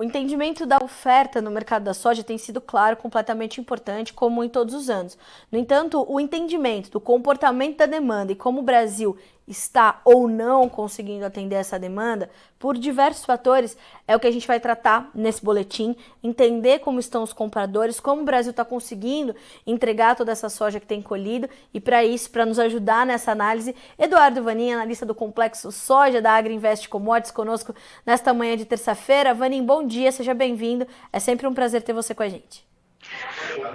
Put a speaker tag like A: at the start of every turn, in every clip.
A: O entendimento da oferta no mercado da soja tem sido, claro, completamente importante, como em todos os anos. No entanto, o entendimento do comportamento da demanda e como o Brasil está ou não conseguindo atender essa demanda, por diversos fatores, é o que a gente vai tratar nesse boletim, entender como estão os compradores, como o Brasil está conseguindo entregar toda essa soja que tem colhido, e para isso, para nos ajudar nessa análise, Eduardo Vanin, analista do Complexo Soja da Agriinvest Commodities, conosco nesta manhã de terça-feira. Vanin, bom dia, seja bem-vindo, é sempre um prazer ter você com a gente.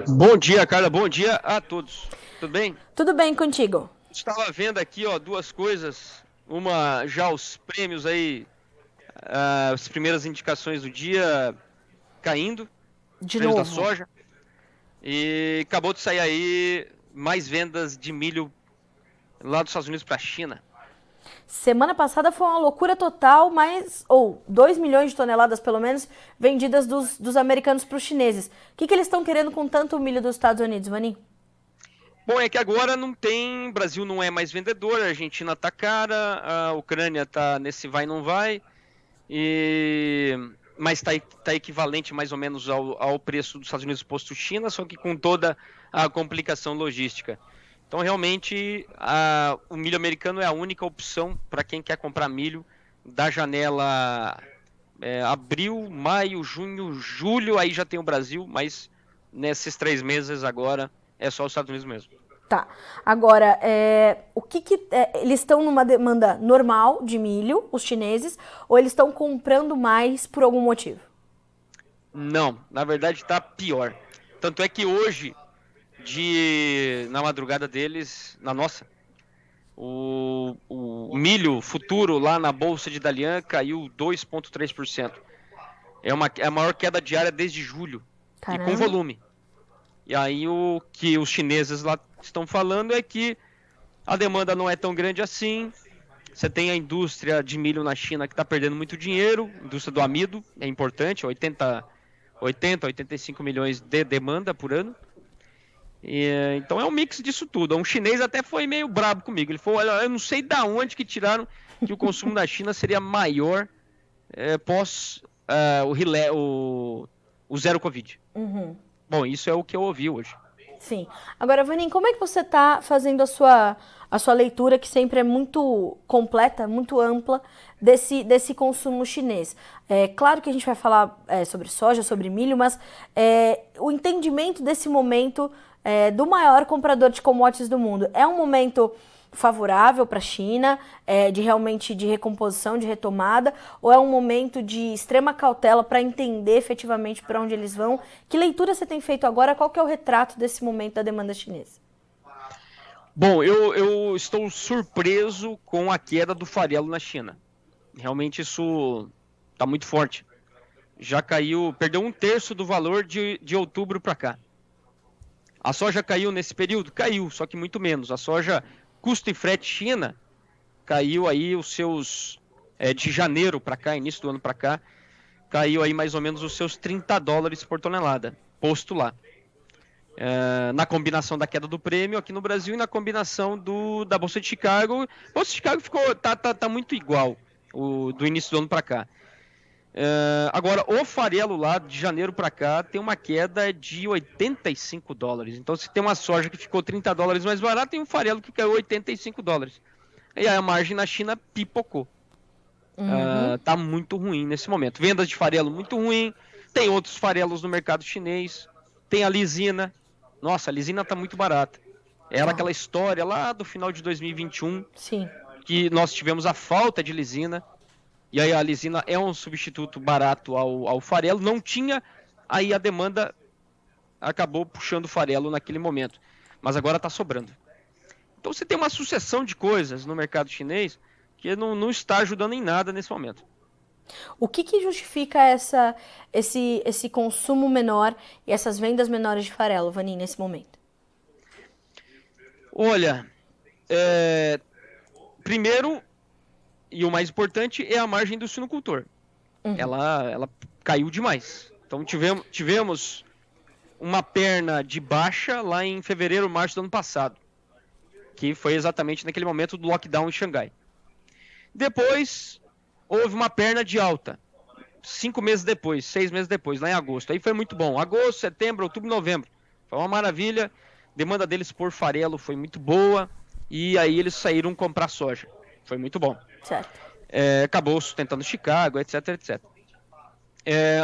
B: Bom dia, Carla, bom dia a todos, tudo bem?
A: Tudo bem contigo?
B: Estava vendo aqui, duas coisas, uma já os prêmios aí, as primeiras indicações do dia caindo,
A: De
B: prêmios da
A: novo.
B: soja, e acabou de sair aí mais vendas de milho lá dos Estados Unidos para a China.
A: Semana passada foi uma loucura total, 2 milhões de toneladas, pelo menos, vendidas dos americanos para os chineses. O que eles estão querendo com tanto milho dos Estados Unidos, Vanin?
B: Bom, é que agora não tem, Brasil não é mais vendedor, a Argentina tá cara, a Ucrânia tá nesse vai não vai, mas tá equivalente mais ou menos ao preço dos Estados Unidos posto China, só que com toda a complicação logística. Então, realmente, o milho americano é a única opção para quem quer comprar milho da janela abril, maio, junho, julho, aí já tem o Brasil, mas nesses 3 meses agora é só os Estados Unidos mesmo.
A: Tá. Agora, eles estão numa demanda normal de milho, os chineses, ou eles estão comprando mais por algum motivo?
B: Não, na verdade está pior. Tanto é que hoje, na madrugada deles, na nossa, o milho futuro lá na Bolsa de Dalian caiu 2,3%. É a maior queda diária desde julho.
A: Caramba.
B: E com volume. E aí o que os chineses lá estão falando é que a demanda não é tão grande assim. Você tem a indústria de milho na China que está perdendo muito dinheiro, indústria do amido, é importante, 85 milhões de demanda por ano. Então é um mix disso tudo. Um chinês até foi meio brabo comigo. Ele falou, olha, eu não sei da onde que tiraram que o consumo na China seria maior pós o zero Covid.
A: Uhum.
B: Bom, isso é o que eu ouvi hoje.
A: Sim. Agora, Vanin, como é que você está fazendo a sua leitura, que sempre é muito completa, muito ampla, desse consumo chinês? É claro que a gente vai falar sobre soja, sobre milho, mas o entendimento desse momento do maior comprador de commodities do mundo é um momento favorável para a China, de recomposição, de retomada, ou é um momento de extrema cautela para entender efetivamente para onde eles vão? Que leitura você tem feito agora? Qual que é o retrato desse momento da demanda chinesa?
B: Bom, eu estou surpreso com a queda do farelo na China. Realmente isso está muito forte. Já caiu, perdeu 1/3 do valor de outubro para cá. A soja caiu nesse período? Caiu, só que muito menos. A soja custo e frete China caiu aí os seus de janeiro para cá, início do ano para cá, caiu aí mais ou menos os seus $30 por tonelada, posto lá. Na combinação da queda do prêmio aqui no Brasil e na combinação da Bolsa de Chicago. A Bolsa de Chicago tá muito igual do início do ano para cá. Agora, o farelo lá de janeiro para cá tem uma queda de $85. Então, se tem uma soja que ficou $30 mais barata, tem um farelo que caiu $85. E aí a margem na China pipocou. Tá muito ruim nesse momento. Vendas de farelo muito ruim. Tem outros farelos no mercado chinês. Tem a lisina. Nossa, a lisina tá muito barata. Era aquela história lá do final de 2021.
A: Sim.
B: Que nós tivemos a falta de lisina. E aí a lisina é um substituto barato ao farelo. Não tinha, aí a demanda acabou puxando o farelo naquele momento. Mas agora está sobrando. Então você tem uma sucessão de coisas no mercado chinês que não está ajudando em nada nesse momento.
A: O que justifica esse consumo menor e essas vendas menores de farelo, Vanin, nesse momento?
B: Olha, primeiro... E o mais importante é a margem do suinocultor. Ela caiu demais. Então tivemos uma perna de baixa lá em fevereiro, março do ano passado. Que foi exatamente naquele momento do lockdown em Xangai. Depois houve uma perna de alta. 5 meses depois, 6 meses depois, lá em agosto. Aí foi muito bom. Agosto, setembro, outubro, novembro. Foi uma maravilha. Demanda deles por farelo foi muito boa. E aí eles saíram comprar soja. Foi muito bom.
A: Certo.
B: Acabou sustentando Chicago, etc, etc.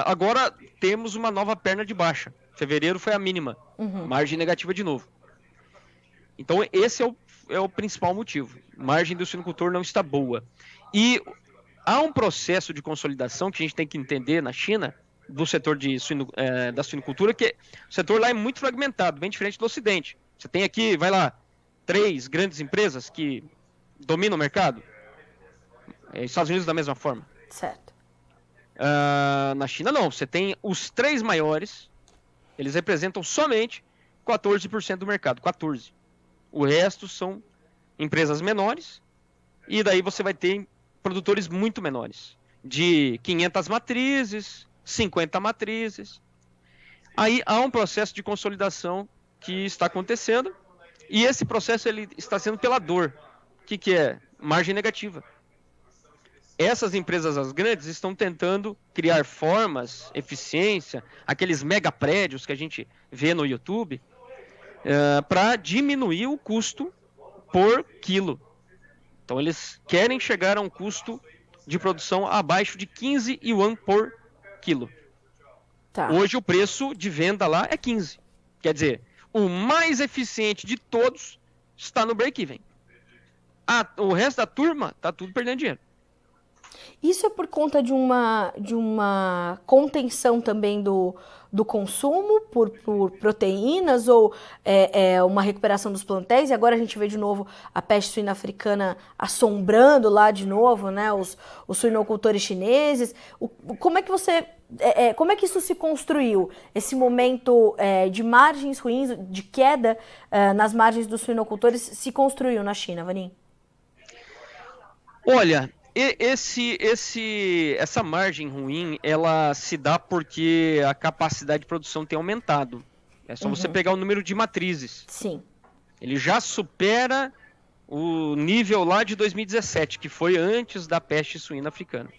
B: Agora temos uma nova perna de baixa. Fevereiro foi a mínima. Margem negativa de novo. Então esse é o principal motivo. Margem do suinocultor não está boa. E há um processo de consolidação que a gente tem que entender na China, do setor da suinocultura, que o setor lá é muito fragmentado, bem diferente do Ocidente. Você tem aqui, 3 grandes empresas que dominam o mercado. Estados Unidos da mesma forma.
A: Certo.
B: Na China não, você tem os 3 maiores, eles representam somente 14% do mercado, 14%. O resto são empresas menores, e daí você vai ter produtores muito menores, de 500 matrizes, 50 matrizes. Aí há um processo de consolidação que está acontecendo, e esse processo ele está sendo pela dor. O que é? Margem negativa. Essas empresas, as grandes, estão tentando criar formas, eficiência, aqueles mega prédios que a gente vê no YouTube, para diminuir o custo por quilo. Então eles querem chegar a um custo de produção abaixo de 15 yuan por quilo.
A: Tá.
B: Hoje o preço de venda lá é 15. Quer dizer, o mais eficiente de todos está no break-even. O resto da turma está tudo perdendo dinheiro.
A: Isso é por conta de uma contenção também do consumo por proteínas, ou uma recuperação dos plantéis? E agora a gente vê de novo a peste suína africana assombrando lá de novo, né, os suinocultores chineses. Como é que como é que isso se construiu? Esse momento de margens ruins, de queda nas margens dos suinocultores se construiu na China, Vanim?
B: Olha, essa margem ruim, ela se dá porque a capacidade de produção tem aumentado. É só você pegar o número de matrizes.
A: Sim.
B: Ele já supera o nível lá de 2017, que foi antes da peste suína africana.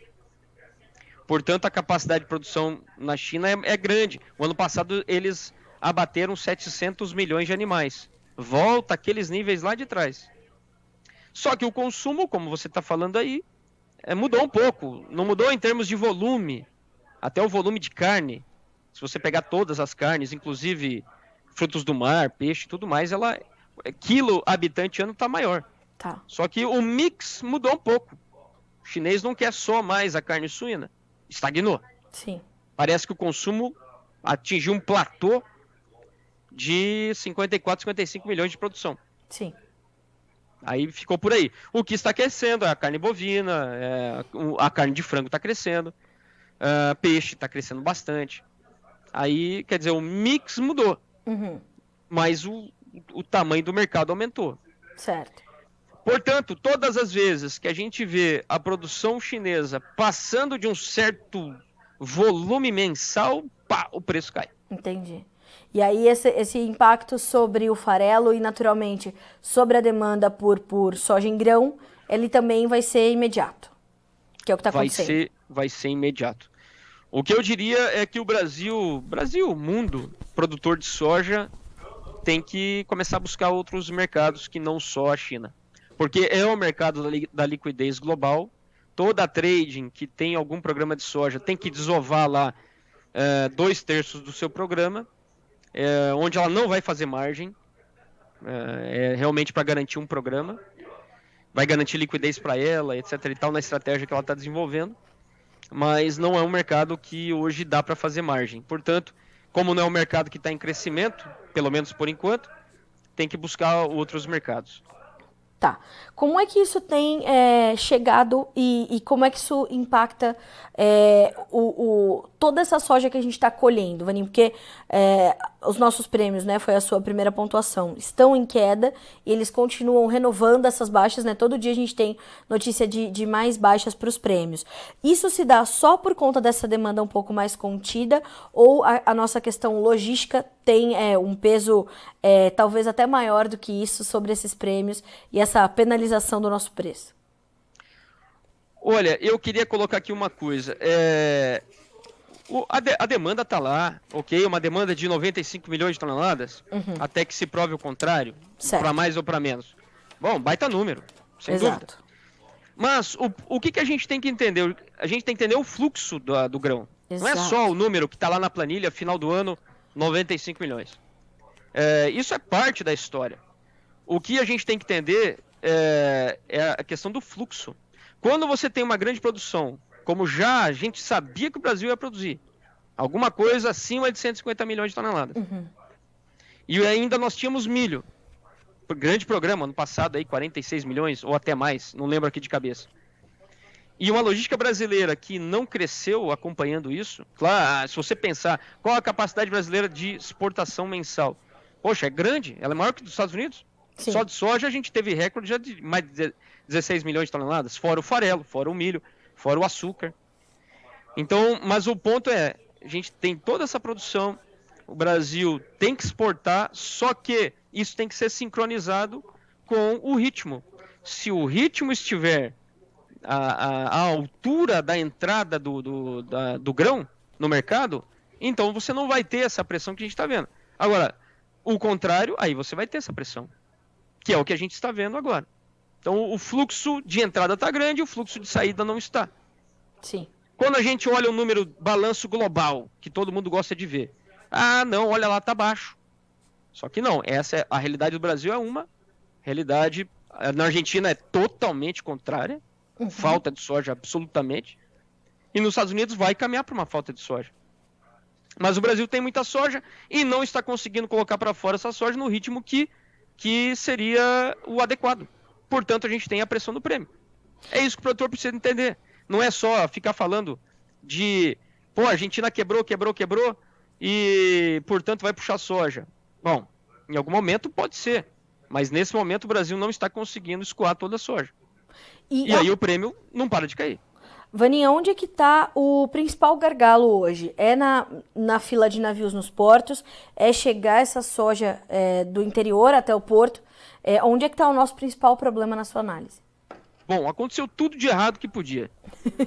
B: Portanto, a capacidade de produção na China é grande. O ano passado eles abateram 700 milhões de animais. Volta aqueles níveis lá de trás. Só que o consumo, como você está falando aí, mudou um pouco. Não mudou em termos de volume. Até o volume de carne. Se você pegar todas as carnes, inclusive frutos do mar, peixe e tudo mais, quilo habitante ano está maior.
A: Tá.
B: Só que o mix mudou um pouco. O chinês não quer só mais a carne suína. Estagnou.
A: Sim.
B: Parece que o consumo atingiu um platô de 54, 55 milhões de produção.
A: Sim.
B: Aí ficou por aí. O que está crescendo é a carne bovina, a carne de frango está crescendo, peixe está crescendo bastante. Aí, quer dizer, o mix mudou, mas o tamanho do mercado aumentou.
A: Certo.
B: Portanto, todas as vezes que a gente vê a produção chinesa passando de um certo volume mensal, o preço cai.
A: Entendi. E aí esse impacto sobre o farelo e, naturalmente, sobre a demanda por soja em grão, ele também vai ser imediato, que é o que está acontecendo.
B: Vai ser imediato. O que eu diria é que o Brasil, o mundo produtor de soja, tem que começar a buscar outros mercados que não só a China. Porque é o mercado da liquidez global. Toda a trading que tem algum programa de soja tem que desovar lá 2/3 do seu programa. Onde ela não vai fazer margem, realmente para garantir um programa, vai garantir liquidez para ela, etc. e tal, na estratégia que ela está desenvolvendo, mas não é um mercado que hoje dá para fazer margem. Portanto, como não é um mercado que está em crescimento, pelo menos por enquanto, tem que buscar outros mercados.
A: Tá. Como é que isso tem chegado e como é que isso impacta toda essa soja que a gente está colhendo, Vanim? Porque os nossos prêmios, né, foi a sua primeira pontuação, estão em queda e eles continuam renovando essas baixas, né? Todo dia a gente tem notícia de mais baixas para os prêmios. Isso se dá só por conta dessa demanda um pouco mais contida, ou a nossa questão logística tem um peso talvez até maior do que isso sobre esses prêmios e essa penalização do nosso preço?
B: Olha, eu queria colocar aqui uma coisa. A demanda está lá, ok? Uma demanda de 95 milhões de toneladas, até que se prove o contrário, para mais ou para menos. Bom, baita número, sem dúvida. Mas o que a gente tem que entender? A gente tem que entender o fluxo do grão. Não é só o número que está lá na planilha, final do ano, 95 milhões. Isso é parte da história. O que a gente tem que entender é a questão do fluxo. Quando você tem uma grande produção, como já a gente sabia que o Brasil ia produzir, alguma coisa acima de 150 milhões de toneladas. E ainda nós tínhamos milho. Grande programa, ano passado, aí 46 milhões, ou até mais, não lembro aqui de cabeça. E uma logística brasileira que não cresceu acompanhando isso, claro, se você pensar, qual a capacidade brasileira de exportação mensal? Poxa, é grande, ela é maior que dos Estados Unidos. Sim. Só de soja a gente teve recorde já de mais de 16 milhões de toneladas, fora o farelo, fora o milho, fora o açúcar. Então, mas o ponto é, a gente tem toda essa produção, o Brasil tem que exportar, só que isso tem que ser sincronizado com o ritmo. Se o ritmo estiver à altura da entrada do grão no mercado, então você não vai ter essa pressão que a gente está vendo. Agora, o contrário, aí você vai ter essa pressão, que é o que a gente está vendo agora. Então, o fluxo de entrada está grande, o fluxo de saída não está.
A: Sim.
B: Quando a gente olha o número balanço global, que todo mundo gosta de ver, não, olha lá, está baixo. Só que não, a realidade do Brasil é uma realidade, na Argentina é totalmente contrária, falta de soja absolutamente, e nos Estados Unidos vai caminhar para uma falta de soja. Mas o Brasil tem muita soja e não está conseguindo colocar para fora essa soja no ritmo que seria o adequado. Portanto, a gente tem a pressão do prêmio. É isso que o produtor precisa entender. Não é só ficar falando de, a Argentina quebrou, e, portanto, vai puxar soja. Bom, em algum momento pode ser, mas nesse momento o Brasil não está conseguindo escoar toda a soja. E aí o prêmio não para de cair.
A: Vaninha, onde é que está o principal gargalo hoje? É na fila de navios nos portos? É chegar essa soja do interior até o porto? Onde é que está o nosso principal problema na sua análise?
B: Bom, aconteceu tudo de errado que podia.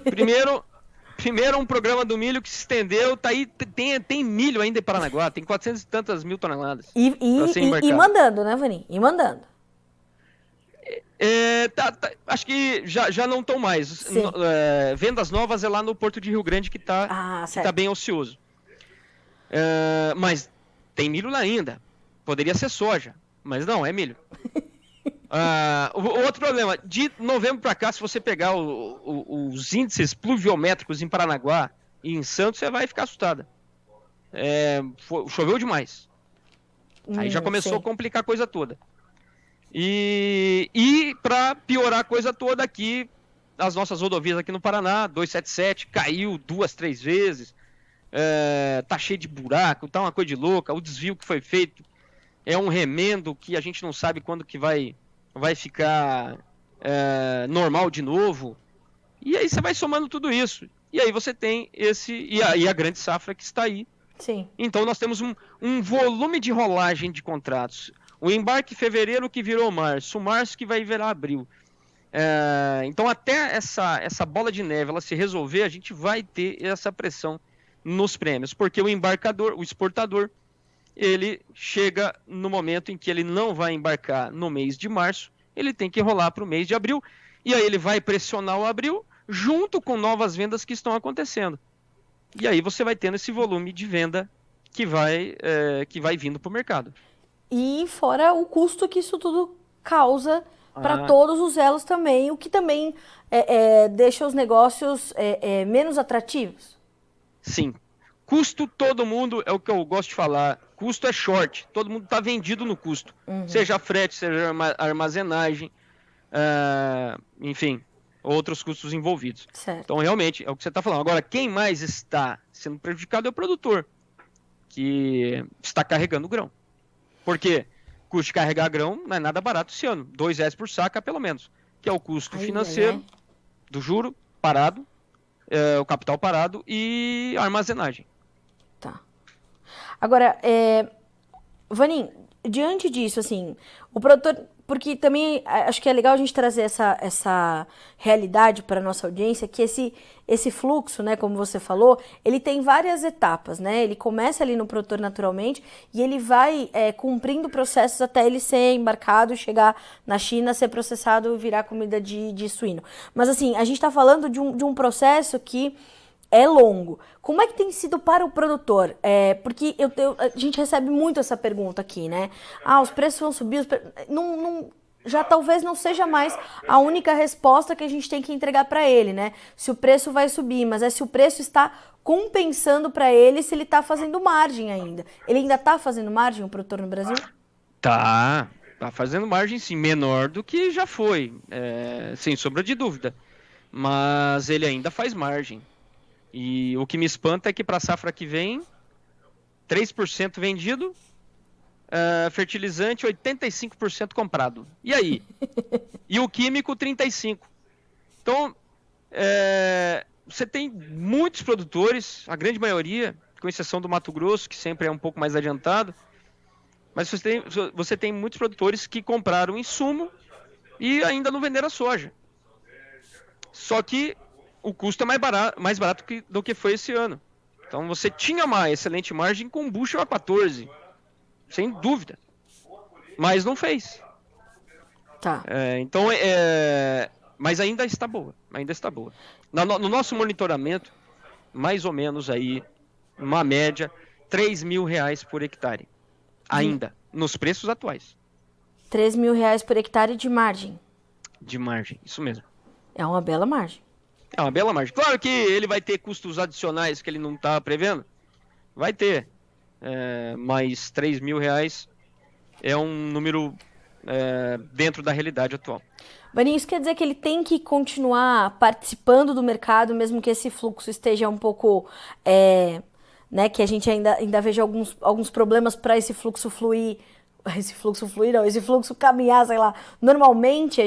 B: Primeiro um programa do milho que se estendeu, tá aí, tem milho ainda em Paranaguá, tem 400 e tantas mil toneladas.
A: E mandando, né, Vaninha? E mandando.
B: Acho que já não estão mais. Vendas novas é lá no Porto de Rio Grande que tá bem ocioso. Mas tem milho lá ainda. Poderia ser soja, mas não, é milho. O outro problema, de novembro para cá, se você pegar os índices pluviométricos em Paranaguá e em Santos, você vai ficar assustada. Choveu demais. Aí já começou a complicar a coisa toda. E para piorar a coisa toda aqui, as nossas rodovias aqui no Paraná, 277, caiu 2, 3 vezes, tá cheio de buraco, tá uma coisa de louca, o desvio que foi feito é um remendo que a gente não sabe quando que vai ficar normal de novo. E aí você vai somando tudo isso. E aí você tem a grande safra que está aí.
A: Sim.
B: Então nós temos um volume de rolagem de contratos. O embarque fevereiro que virou março, o março que vai virar abril. Então até essa bola de neve ela se resolver, a gente vai ter essa pressão nos prêmios. Porque o embarcador, o exportador, ele chega no momento em que ele não vai embarcar no mês de março, ele tem que rolar para o mês de abril, e aí ele vai pressionar o abril junto com novas vendas que estão acontecendo. E aí você vai tendo esse volume de venda que vai vindo para o mercado.
A: E fora o custo que isso tudo causa para todos os elos também, o que também deixa os negócios menos atrativos.
B: Sim. Custo, todo mundo, é o que eu gosto de falar, custo é short, todo mundo está vendido no custo, seja frete, seja armazenagem, enfim, outros custos envolvidos.
A: Certo.
B: Então, realmente, é o que você está falando. Agora, quem mais está sendo prejudicado é o produtor, que está carregando grão. Por quê? O custo de carregar grão não é nada barato esse ano, R$2 por saca, pelo menos, que é o custo financeiro do juro parado, o capital parado e a armazenagem.
A: Tá. Agora, Vanim, diante disso, assim, o produtor porque também acho que é legal a gente trazer essa realidade para a nossa audiência, que esse fluxo, né, como você falou, ele tem várias etapas, né? Ele começa ali no produtor naturalmente e ele vai cumprindo processos até ele ser embarcado, chegar na China, ser processado e virar comida de suíno. Mas assim, a gente está falando de um processo que é longo. Como é que tem sido para o produtor? Porque a gente recebe muito essa pergunta aqui, né? Os preços vão subir, já talvez não seja mais a única resposta que a gente tem que entregar para ele, né? Se o preço vai subir, mas se o preço está compensando para ele, se ele está fazendo margem ainda. Ele ainda está fazendo margem, o produtor no Brasil?
B: Tá fazendo margem sim, menor do que já foi, sem sombra de dúvida. Mas ele ainda faz margem. E o que me espanta é que para a safra que vem, 3% vendido, fertilizante 85% comprado. E aí? E o químico 35%. Então, você tem muitos produtores, a grande maioria, com exceção do Mato Grosso, que sempre é um pouco mais adiantado, mas você tem muitos produtores que compraram insumo e ainda não venderam a soja. Só que o custo é mais barato do que foi esse ano. Então você tinha uma excelente margem com bushel a 14, sem dúvida. Mas não fez.
A: Tá.
B: Mas ainda está boa. No nosso monitoramento, mais ou menos aí, uma média, R$3.000 por hectare. Ainda, nos preços atuais.
A: R$3.000 por hectare de margem.
B: De margem, isso mesmo.
A: É uma bela margem.
B: É uma bela margem. Claro que ele vai ter custos adicionais que ele não está prevendo. Vai ter. Mas R$3.000 é um número dentro da realidade atual.
A: Vaninho, isso quer dizer que ele tem que continuar participando do mercado, mesmo que esse fluxo esteja um pouco... né, que a gente ainda veja alguns problemas para esse fluxo fluir. Esse fluxo caminhar, sei lá. Normalmente,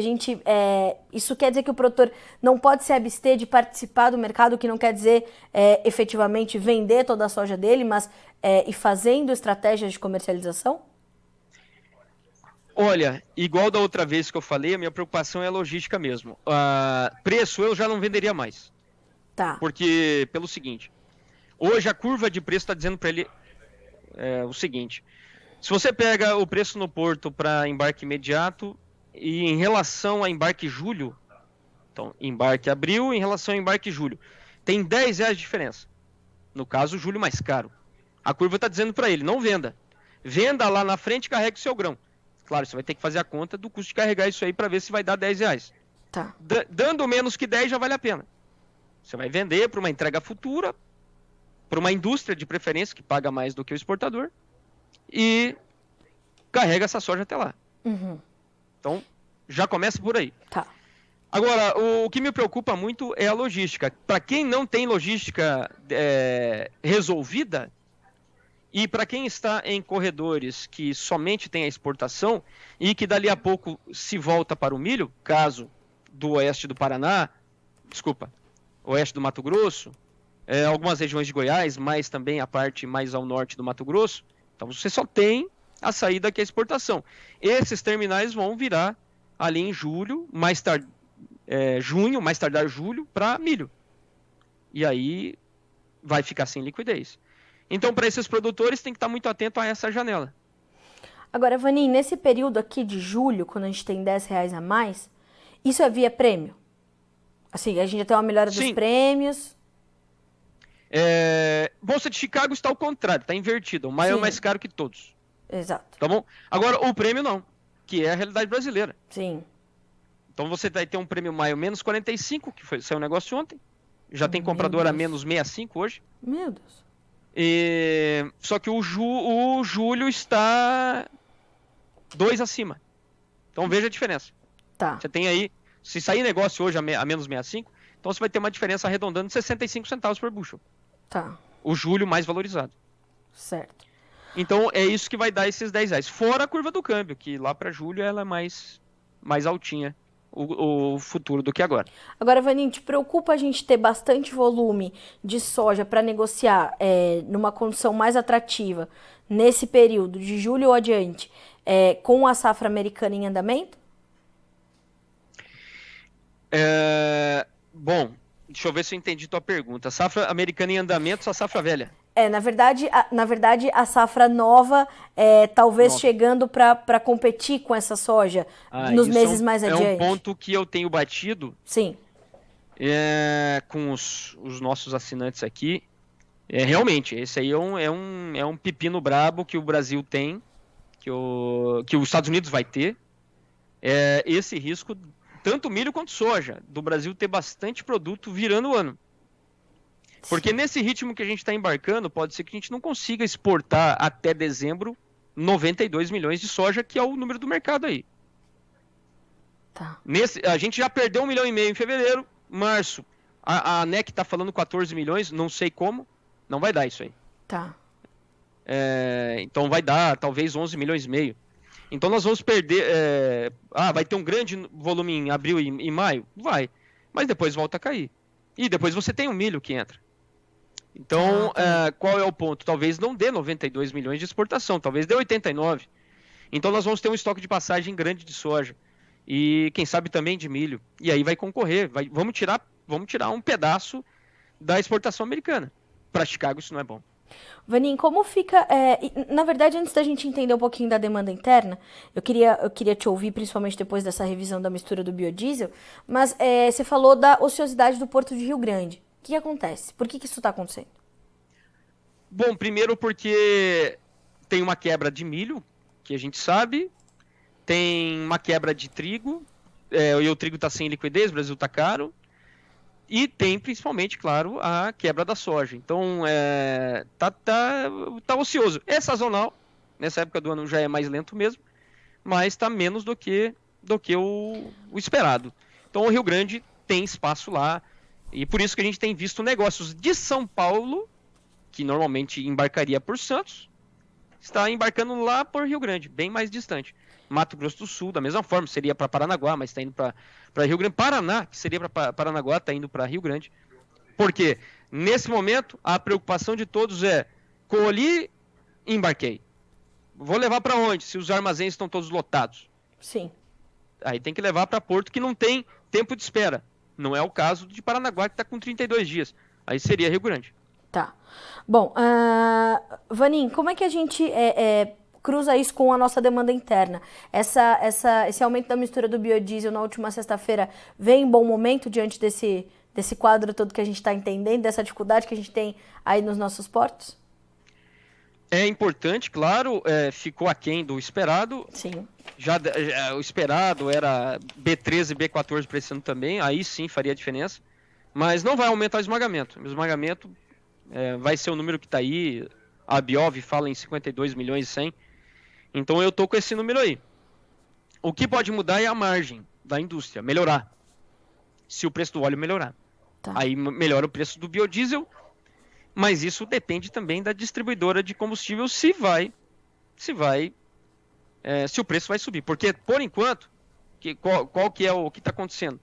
A: isso quer dizer que o produtor não pode se abster de participar do mercado, que não quer dizer efetivamente vender toda a soja dele, mas ir fazendo estratégias de comercialização?
B: Olha, igual da outra vez que eu falei, a minha preocupação é a logística mesmo. Preço eu já não venderia mais.
A: Tá.
B: Porque, pelo seguinte, hoje a curva de preço está dizendo para ele o seguinte... Se você pega o preço no porto para embarque imediato e em relação a embarque julho, então embarque abril em relação a embarque julho, tem R$10 de diferença. No caso, julho mais caro. A curva está dizendo para ele, não venda. Venda lá na frente e carregue o seu grão. Claro, você vai ter que fazer a conta do custo de carregar isso aí para ver se vai dar R$10.
A: Tá.
B: Dando menos que 10 já vale a pena. Você vai vender para uma entrega futura, para uma indústria de preferência que paga mais do que o exportador, e carrega essa soja até lá.
A: Uhum.
B: Então, já começa por aí.
A: Tá.
B: Agora, o que me preocupa muito é a logística. Para quem não tem logística resolvida, e para quem está em corredores que somente tem a exportação, e que dali a pouco se volta para o milho, caso do oeste do Paraná, oeste do Mato Grosso, algumas regiões de Goiás, mas também a parte mais ao norte do Mato Grosso, então você só tem a saída que é a exportação. Esses terminais vão virar ali em julho, junho, mais tardar julho, para milho. E aí vai ficar sem liquidez. Então, para esses produtores, tem que estar muito atento a essa janela.
A: Agora, Vaninho, nesse período aqui de julho, quando a gente tem R$10 a mais, isso é via prêmio? Assim, a gente já tem uma melhora dos prêmios...
B: Bolsa de Chicago está ao contrário, está invertida. O maio é mais caro que todos.
A: Exato.
B: Tá bom? Agora, o prêmio não, que é a realidade brasileira.
A: Sim.
B: Então você vai ter um prêmio maio menos 45, que saiu um negócio ontem. Já tem comprador a menos 65 hoje.
A: Meu Deus.
B: Só que o julho está 2 acima. Então veja a diferença.
A: Tá.
B: Você tem aí, se sair negócio hoje a menos 65, então você vai ter uma diferença arredondando de 65 centavos por bushel.
A: Tá.
B: O julho mais valorizado.
A: Certo.
B: Então é isso que vai dar esses R$10. Fora a curva do câmbio, que lá para julho ela é mais altinha, o futuro do que agora.
A: Agora, Vaninho, te preocupa a gente ter bastante volume de soja para negociar numa condição mais atrativa nesse período, de julho ou adiante, com a safra americana em andamento?
B: Bom, deixa eu ver se eu entendi tua pergunta. Safra americana em andamento ou a safra velha?
A: Na verdade, a safra nova talvez
B: Nova.
A: chegando para competir com essa soja nos meses mais adiante.
B: É um ponto que eu tenho batido.
A: Sim.
B: Com os nossos assinantes aqui. Realmente, esse aí é um pepino brabo que o Brasil tem, que os Estados Unidos vai ter. Esse risco, tanto milho quanto soja, do Brasil ter bastante produto virando o ano. Porque nesse ritmo que a gente está embarcando, pode ser que a gente não consiga exportar até dezembro 92 milhões de soja, que é o número do mercado aí.
A: Tá.
B: A gente já perdeu 1,5 milhão em fevereiro, março. A ANEC está falando 14 milhões, não sei como. Não vai dar isso aí.
A: Tá.
B: Então vai dar talvez 11 milhões e meio. Então nós vamos perder... vai ter um grande volume em abril e maio? Vai. Mas depois volta a cair. E depois você tem o milho que entra. Então, qual é o ponto? Talvez não dê 92 milhões de exportação, talvez dê 89. Então nós vamos ter um estoque de passagem grande de soja. E quem sabe também de milho. E aí vai concorrer. Vamos tirar um pedaço da exportação americana. Para Chicago isso não é bom.
A: Vanim, como fica... na verdade, antes da gente entender um pouquinho da demanda interna, eu queria te ouvir, principalmente depois dessa revisão da mistura do biodiesel, mas você falou da ociosidade do Porto de Rio Grande. O que acontece? Por que isso está acontecendo?
B: Bom, primeiro porque tem uma quebra de milho, que a gente sabe, tem uma quebra de trigo, e o trigo está sem liquidez, o Brasil está caro, e tem principalmente, claro, a quebra da soja. Então, tá ocioso. É sazonal, nessa época do ano já é mais lento mesmo, mas está menos do que o esperado. Então, o Rio Grande tem espaço lá, e por isso que a gente tem visto negócios de São Paulo, que normalmente embarcaria por Santos, está embarcando lá por Rio Grande, bem mais distante. Mato Grosso do Sul, da mesma forma, seria para Paranaguá, mas está indo para Rio Grande. Paraná, que seria para Paranaguá, está indo para Rio Grande. Porque, nesse momento, a preocupação de todos é: colhi e embarquei. Vou levar para onde, se os armazéns estão todos lotados?
A: Sim.
B: Aí tem que levar para Porto, que não tem tempo de espera. Não é o caso de Paranaguá, que está com 32 dias. Aí seria Rio Grande.
A: Tá. Bom, Vanim, como é que a gente cruza isso com a nossa demanda interna? Esse aumento da mistura do biodiesel na última sexta-feira vem em bom momento diante desse quadro todo que a gente está entendendo, dessa dificuldade que a gente tem aí nos nossos portos?
B: É importante, claro, ficou aquém do esperado.
A: Sim.
B: Já o esperado era B13 e B14 para esse ano também, aí sim faria diferença. Mas não vai aumentar o esmagamento. O esmagamento vai ser o número que está aí. A Biov fala em 52 milhões e 100. Então eu tô com esse número aí. O que pode mudar é a margem da indústria, melhorar. Se o preço do óleo melhorar.
A: Tá.
B: Aí melhora o preço do biodiesel, mas isso depende também da distribuidora de combustível se o preço vai subir. Porque, por enquanto, qual que é o que está acontecendo?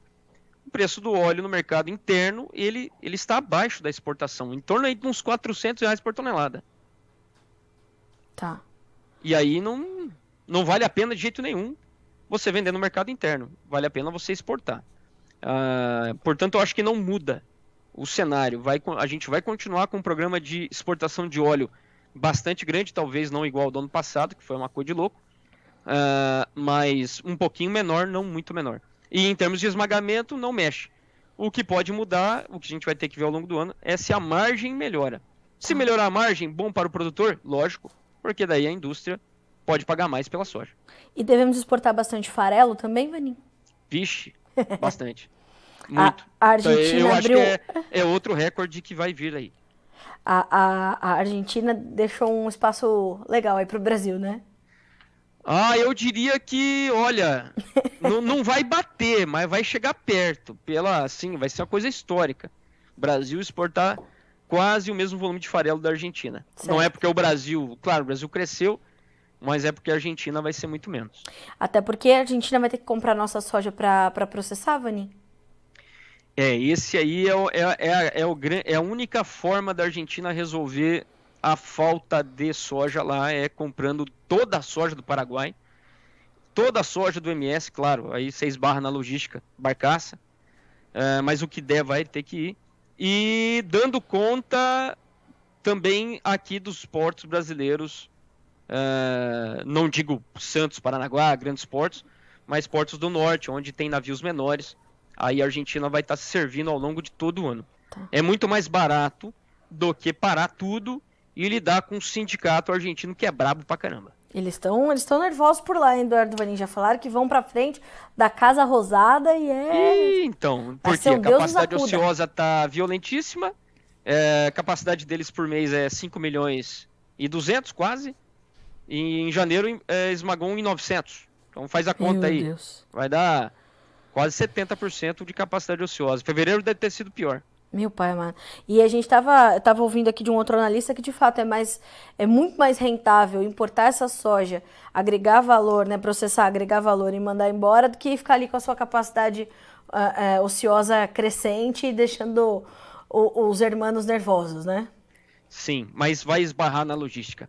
B: O preço do óleo no mercado interno, ele está abaixo da exportação, em torno aí de uns R$400 por tonelada.
A: Tá.
B: E aí não vale a pena de jeito nenhum você vender no mercado interno. Vale a pena você exportar. Portanto, eu acho que não muda o cenário. A gente vai continuar com um programa de exportação de óleo bastante grande, talvez não igual ao do ano passado, que foi uma coisa de louco, mas um pouquinho menor, não muito menor. E em termos de esmagamento, não mexe. O que pode mudar, o que a gente vai ter que ver ao longo do ano, é se a margem melhora. Se melhorar a margem, bom para o produtor? Lógico, porque daí a indústria pode pagar mais pela soja.
A: E devemos exportar bastante farelo também, Vanim?
B: Vixe, bastante. Muito.
A: A Argentina
B: eu
A: abriu...
B: acho que é outro recorde que vai vir aí.
A: A Argentina deixou um espaço legal aí pro Brasil, né?
B: Eu diria que, olha, não vai bater, mas vai chegar perto. Assim, vai ser uma coisa histórica. O Brasil exportar quase o mesmo volume de farelo da Argentina. Certo. Não é porque o Brasil cresceu, mas é porque a Argentina vai ser muito menos.
A: Até porque a Argentina vai ter que comprar nossa soja para processar, Vanim?
B: Esse aí é a única forma da Argentina resolver a falta de soja lá, é comprando toda a soja do Paraguai. toda a soja do MS, claro, aí você esbarra na logística, barcaça, mas o que der vai ter que ir. E dando conta também aqui dos portos brasileiros, não digo Santos, Paranaguá, grandes portos, mas portos do norte, onde tem navios menores. Aí a Argentina vai estar se servindo ao longo de todo o ano. Tá. É muito mais barato do que parar tudo e lidar com um sindicato argentino que é brabo pra caramba.
A: Eles estão nervosos por lá, hein, Eduardo Vanin? Já falaram que vão pra frente da Casa Rosada
B: então, porque a capacidade ociosa tá violentíssima, a capacidade deles por mês é 5 milhões e 200 quase, e em janeiro esmagou 1.900. Então faz a conta aí. Deus. Vai dar quase 70% de capacidade ociosa. Fevereiro deve ter sido pior.
A: Meu pai, mano. E a gente tava ouvindo aqui de um outro analista que de fato é muito mais rentável importar essa soja, agregar valor, né, processar, agregar valor e mandar embora do que ficar ali com a sua capacidade ociosa crescente e deixando os hermanos nervosos, né?
B: Sim, mas vai esbarrar na logística.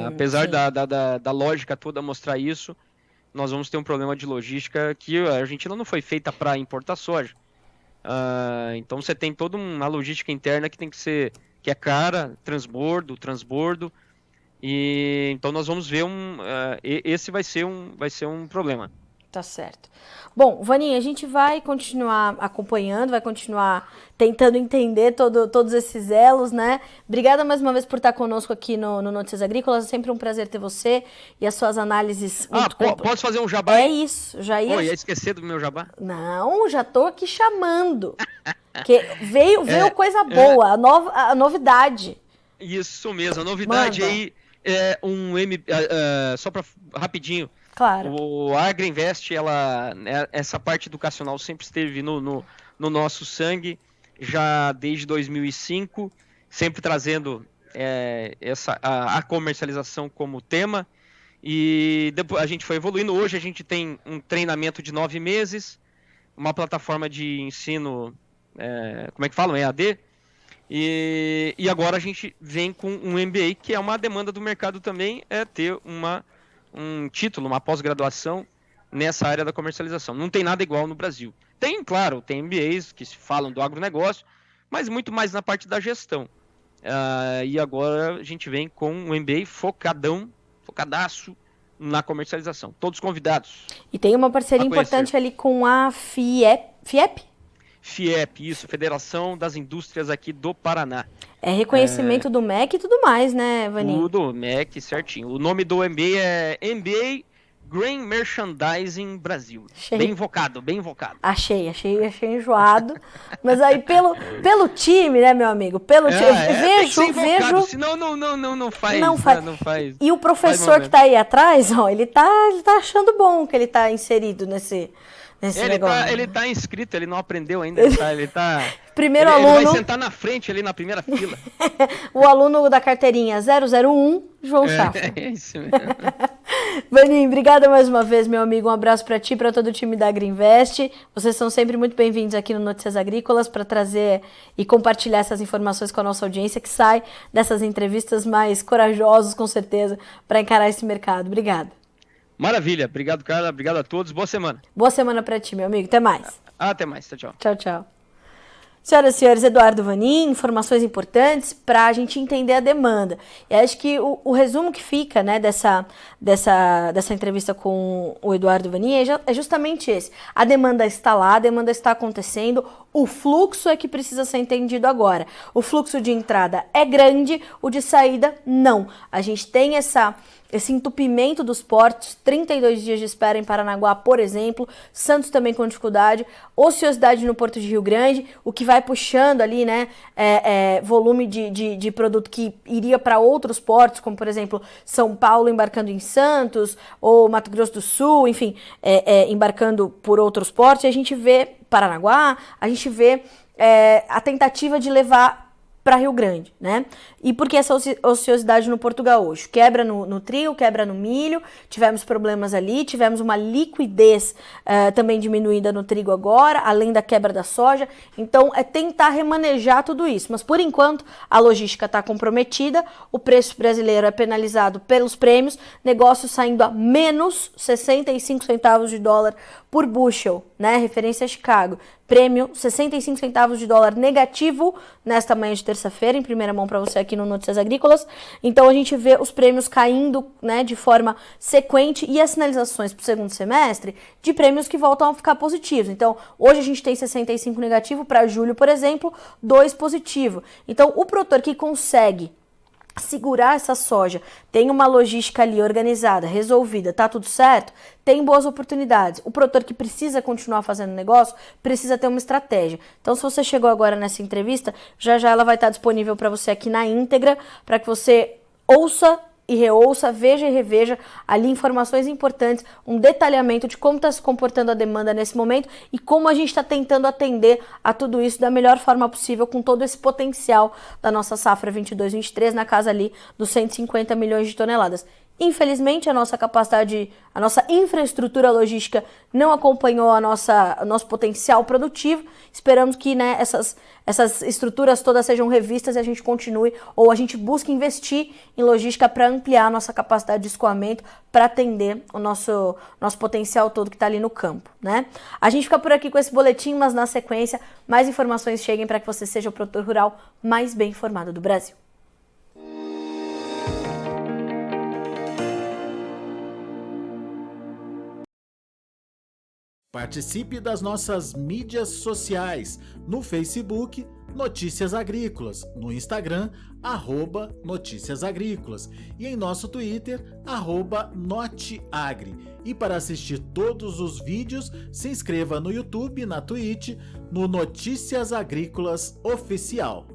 B: Apesar da lógica toda mostrar isso, nós vamos ter um problema de logística que a Argentina não foi feita para importar soja. Então você tem toda uma logística interna que tem que ser, que é cara, transbordo, e então nós vamos ver esse vai ser um problema.
A: Tá certo. Bom, Vaninha, a gente vai continuar acompanhando, vai continuar tentando entender todos esses elos, né? Obrigada mais uma vez por estar conosco aqui no Notícias Agrícolas. É sempre um prazer ter você e as suas análises.
B: Posso fazer um jabá?
A: É isso, já ia.
B: Ia esquecer do meu jabá?
A: Não, já tô aqui chamando. Que veio coisa boa, a novidade.
B: Isso mesmo, a novidade. Manda. Aí é só para rapidinho.
A: Claro.
B: O Agrinvest, essa parte educacional sempre esteve no nosso sangue, já desde 2005, sempre trazendo a comercialização como tema, e depois a gente foi evoluindo. Hoje a gente tem um treinamento de 9 meses, uma plataforma de ensino, como é que falam? EAD, e agora a gente vem com um MBA, que é uma demanda do mercado também, ter um título, uma pós-graduação nessa área da comercialização. Não tem nada igual no Brasil. Tem MBAs que se falam do agronegócio, mas muito mais na parte da gestão. E agora a gente vem com um MBA focadaço na comercialização. Todos convidados.
A: E tem uma parceria importante ali com a FIEP?
B: FIEP, isso, Federação das Indústrias aqui do Paraná.
A: É reconhecimento do MEC e tudo mais, né, Vaninho?
B: Tudo, MEC, certinho. O nome do MBA é MBA Grain Merchandising Brasil. Bem invocado.
A: Achei enjoado. Mas aí pelo time, né, meu amigo? Pelo time. Vejo.
B: Senão não faz.
A: E o professor que tá aí atrás, ó, ele tá achando bom que ele tá inserido nesse negócio.
B: Ele tá inscrito, ele não aprendeu ainda. Ele vai sentar na frente ali na primeira fila.
A: O aluno da carteirinha 001, João Safra.
B: É isso mesmo.
A: Vaninho, obrigada mais uma vez, meu amigo. Um abraço para ti e para todo o time da Agrinvest. Vocês são sempre muito bem-vindos aqui no Notícias Agrícolas para trazer e compartilhar essas informações com a nossa audiência que sai dessas entrevistas mais corajosos, com certeza, para encarar esse mercado. Obrigada.
B: Maravilha. Obrigado, Carla. Obrigado a todos. Boa semana.
A: Boa semana para ti, meu amigo. Até mais.
B: Até mais. Tchau.
A: Tchau. Senhoras e senhores, Eduardo Vanin, informações importantes para a gente entender a demanda. E acho que o resumo que fica, né, dessa entrevista com o Eduardo Vanin é justamente esse. A demanda está lá, a demanda está acontecendo, o fluxo é que precisa ser entendido agora. O fluxo de entrada é grande, o de saída não. A gente tem esse entupimento dos portos, 32 dias de espera em Paranaguá, por exemplo, Santos também com dificuldade, ociosidade no Porto de Rio Grande, o que vai puxando ali, né, volume de produto que iria para outros portos, como por exemplo, São Paulo embarcando em Santos, ou Mato Grosso do Sul, enfim, embarcando por outros portos, e a gente vê Paranaguá, a gente vê a tentativa de levar para Rio Grande, né? E por que essa ociosidade no Porto Gaúcho? Quebra no trigo, quebra no milho, tivemos problemas ali, tivemos uma liquidez também diminuída no trigo agora, além da quebra da soja. Então, é tentar remanejar tudo isso. Mas, por enquanto, a logística está comprometida, o preço brasileiro é penalizado pelos prêmios, negócio saindo a menos 65 centavos de dólar por bushel, né? Referência a Chicago. Prêmio 65 centavos de dólar negativo nesta manhã de terça-feira, em primeira mão para você aqui no Notícias Agrícolas. Então a gente vê os prêmios caindo, né, de forma sequente e as sinalizações para o segundo semestre de prêmios que voltam a ficar positivos. Então hoje a gente tem 65 negativo, para julho, por exemplo, 2 positivo. Então o produtor que consegue segurar essa soja, tem uma logística ali organizada, resolvida, tá tudo certo, tem boas oportunidades. O produtor que precisa continuar fazendo negócio, precisa ter uma estratégia. Então, se você chegou agora nessa entrevista, já ela vai estar disponível para você aqui na íntegra, para que você ouça e reouça, veja e reveja ali informações importantes, um detalhamento de como está se comportando a demanda nesse momento e como a gente está tentando atender a tudo isso da melhor forma possível, com todo esse potencial da nossa safra 22-23 na casa ali dos 150 milhões de toneladas. Infelizmente, a nossa capacidade, a nossa infraestrutura logística não acompanhou o nosso potencial produtivo. Esperamos que, né, essas estruturas todas sejam revistas e a gente continue, ou a gente busque investir em logística para ampliar a nossa capacidade de escoamento, para atender o nosso potencial todo que está ali no campo, né? A gente fica por aqui com esse boletim, mas na sequência, mais informações cheguem para que você seja o produtor rural mais bem informado do Brasil.
C: Participe das nossas mídias sociais, no Facebook, Notícias Agrícolas, no Instagram, @Notícias Agrícolas e em nosso Twitter, @Noteagri. E para assistir todos os vídeos, se inscreva no YouTube, na Twitch, no Notícias Agrícolas Oficial.